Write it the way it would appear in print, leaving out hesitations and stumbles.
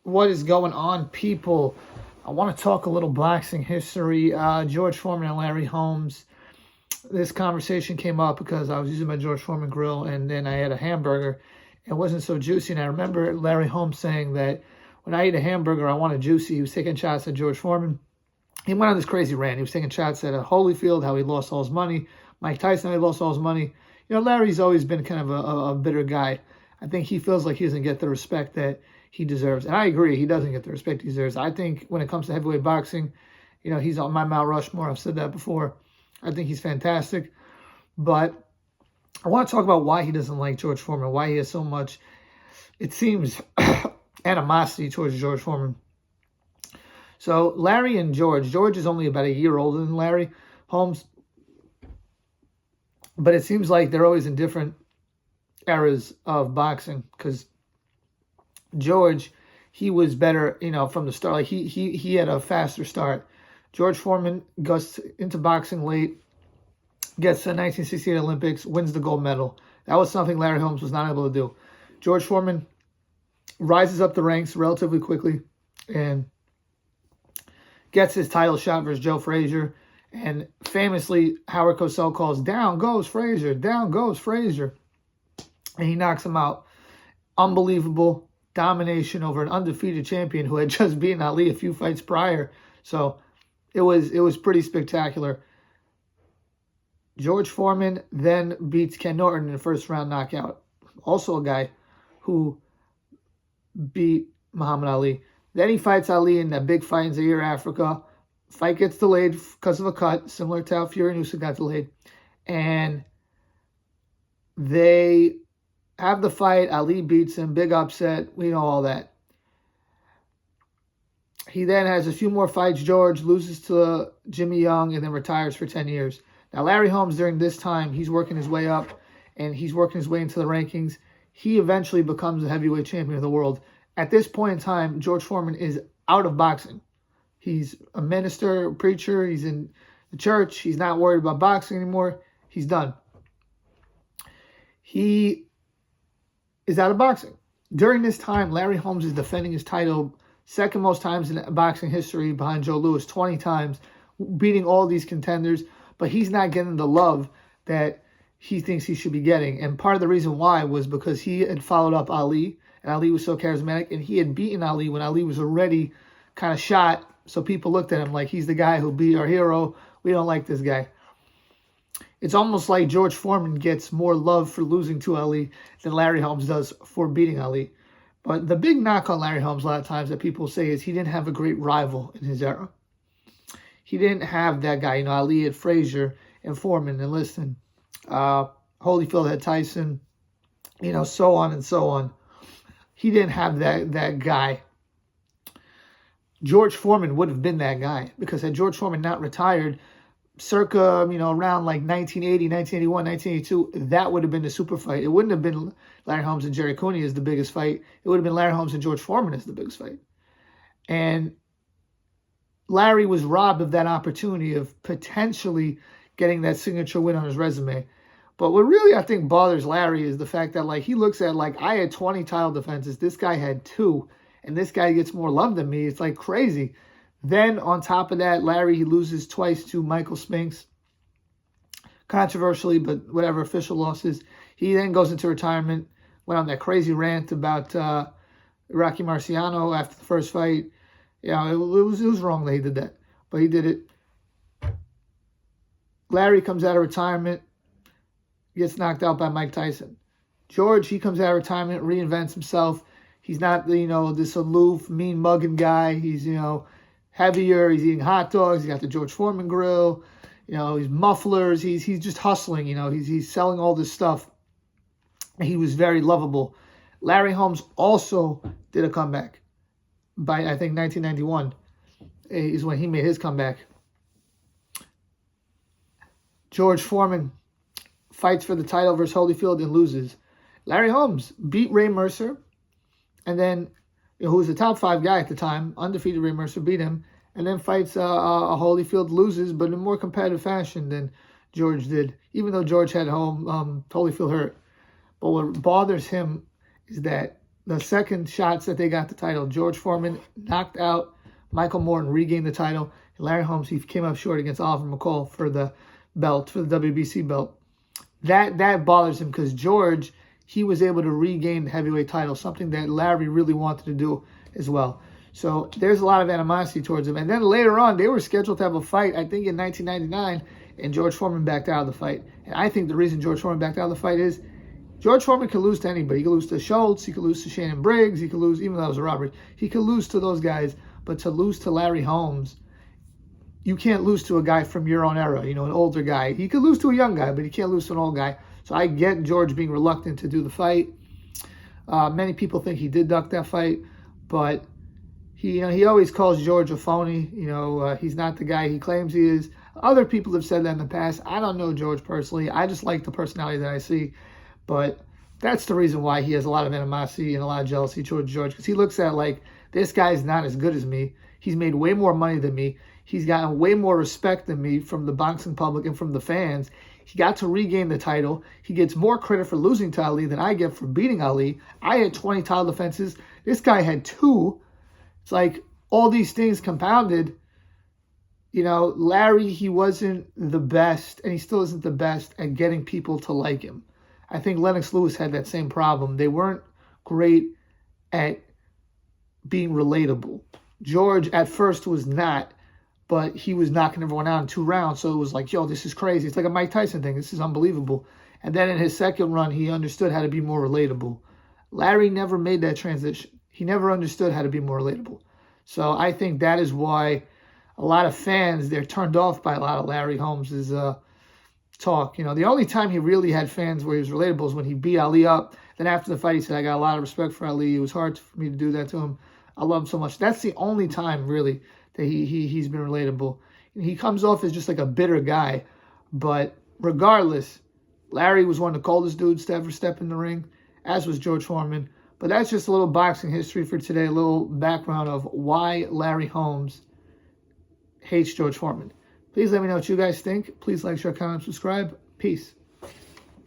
What is going on, people? I want to talk a little boxing history. George Foreman and Larry Holmes. This conversation came up because I was using my George Foreman grill, and then I had a hamburger. It wasn't so juicy, and I remember Larry Holmes saying that when I eat a hamburger, I want it juicy. He was taking shots at George Foreman. He went on this crazy rant. He was taking shots at Holyfield, how he lost all his money. Mike Tyson, how he lost all his money. You know, Larry's always been kind of a bitter guy. I think he feels like he doesn't get the respect that he deserves. And I agree, he doesn't get the respect he deserves. I think when it comes to heavyweight boxing, you know, he's on my Mount Rushmore. I've said that before. I think he's fantastic. But I want to talk about why he doesn't like George Foreman, why he has so much, it seems, animosity towards George Foreman. So Larry and George is only about a year older than Larry Holmes. But it seems like they're always in different eras of boxing, because George, he was better, you know, from the start. Like he had a faster start. George Foreman goes into boxing late, gets to the 1968 Olympics, wins the gold medal. That was something Larry Holmes was not able to do. George Foreman rises up the ranks relatively quickly and gets his title shot versus Joe Frazier. And famously, Howard Cosell calls, "Down goes Frazier, down goes Frazier." And he knocks him out. Unbelievable domination over an undefeated champion who had just beaten Ali a few fights prior. So it was pretty spectacular. George Foreman then beats Ken Norton in the first round knockout. Also a guy who beat Muhammad Ali. Then he fights Ali in that big fight in Zaire, Africa. Fight gets delayed because of a cut, similar to how Fury and Usyk got delayed. And they have the fight. Ali beats him. Big upset. We know all that. He then has a few more fights. George loses to Jimmy Young and then retires for 10 years. Now, Larry Holmes, during this time, he's working his way up and he's working his way into the rankings. He eventually becomes the heavyweight champion of the world. At this point in time, George Foreman is out of boxing. He's a minister, a preacher. He's in the church. He's not worried about boxing anymore. He's done. He is out of boxing. During this time, Larry Holmes is defending his title second most times in boxing history behind Joe Louis, 20 times, beating all these contenders. But he's not getting the love that he thinks he should be getting. And part of the reason why was because he had followed up Ali, and Ali was so charismatic, and he had beaten Ali when Ali was already kind of shot. So people looked at him like, he's the guy who beat our hero. We don't like this guy. It's almost like George Foreman gets more love for losing to Ali than Larry Holmes does for beating Ali. But the big knock on Larry Holmes a lot of times that people say is he didn't have a great rival in his era. He didn't have that guy. You know, Ali had Frazier and Foreman and listen, Holyfield had Tyson, you know, so on and so on. He didn't have that guy. George Foreman would have been that guy, because had George Foreman not retired circa, you know, around like 1980, 1981, 1982, that would have been the super fight. It wouldn't have been Larry Holmes and Jerry Cooney as the biggest fight. It would have been Larry Holmes and George Foreman as the biggest fight. And Larry was robbed of that opportunity of potentially getting that signature win on his resume. But what really I think bothers Larry is the fact that, like, he looks at, like, I had 20 title defenses. This guy had 2. And this guy gets more love than me. It's like crazy. Then on top of that, Larry, he loses twice to Michael Spinks. Controversially, but whatever, official losses. He then goes into retirement. Went on that crazy rant about Rocky Marciano after the first fight. Yeah, it was wrong that he did that. But he did it. Larry comes out of retirement. Gets knocked out by Mike Tyson. George, he comes out of retirement, reinvents himself. He's not, you know, this aloof, mean mugging guy. He's, you know, heavier. He's eating hot dogs. He's got the George Foreman grill. You know, he's mufflers. He's just hustling. You know, he's selling all this stuff. He was very lovable. Larry Holmes also did a comeback. By, I think, 1991 is when he made his comeback. George Foreman fights for the title versus Holyfield and loses. Larry Holmes beat Ray Mercer. And then, you know, who was the top 5 guy at the time, undefeated Ray Mercer, beat him. And then fights a Holyfield, loses, but in a more competitive fashion than George did. Even though George had Holyfield hurt. But what bothers him is that the second shots that they got the title, George Foreman knocked out Michael Moore and regained the title. Larry Holmes, he came up short against Oliver McCall for the belt, for the WBC belt. That bothers him because George, he was able to regain the heavyweight title, something that Larry really wanted to do as well. So there's a lot of animosity towards him. And then later on, they were scheduled to have a fight, I think in 1999, and George Foreman backed out of the fight. And I think the reason George Foreman backed out of the fight is George Foreman could lose to anybody. He could lose to Schultz. He could lose to Shannon Briggs. He could lose, even though that was a robbery, he could lose to those guys. But to lose to Larry Holmes, you can't lose to a guy from your own era, an older guy. He could lose to a young guy, but he can't lose to an old guy. So I get George being reluctant to do the fight. Many people think he did duck that fight, but he always calls George a phony. He's not the guy he claims he is. Other people have said that in the past. I don't know George personally. I just like the personality that I see. But that's the reason why he has a lot of animosity and a lot of jealousy towards George, because he looks at like, this guy's not as good as me. He's made way more money than me. He's gotten way more respect than me from the boxing public and from the fans. He got to regain the title. He gets more credit for losing to Ali than I get for beating Ali. I had 20 title defenses. This guy had 2. It's like all these things compounded. Larry, he wasn't the best, and he still isn't the best at getting people to like him. I think Lennox Lewis had that same problem. They weren't great at being relatable. George at first was not, but he was knocking everyone out in 2 rounds. So it was like, yo, this is crazy. It's like a Mike Tyson thing. This is unbelievable. And then in his second run, he understood how to be more relatable. Larry never made that transition. He never understood how to be more relatable. So I think that is why a lot of fans, they're turned off by a lot of Larry Holmes' talk. The only time he really had fans where he was relatable is when he beat Ali up. Then after the fight, he said, I got a lot of respect for Ali. It was hard for me to do that to him. I love him so much. That's the only time, really, that he's been relatable. He comes off as just like a bitter guy. But regardless, Larry was one of the coldest dudes to ever step in the ring, as was George Foreman. But that's just a little boxing history for today, a little background of why Larry Holmes hates George Foreman. Please let me know what you guys think. Please like, share, comment, subscribe. Peace.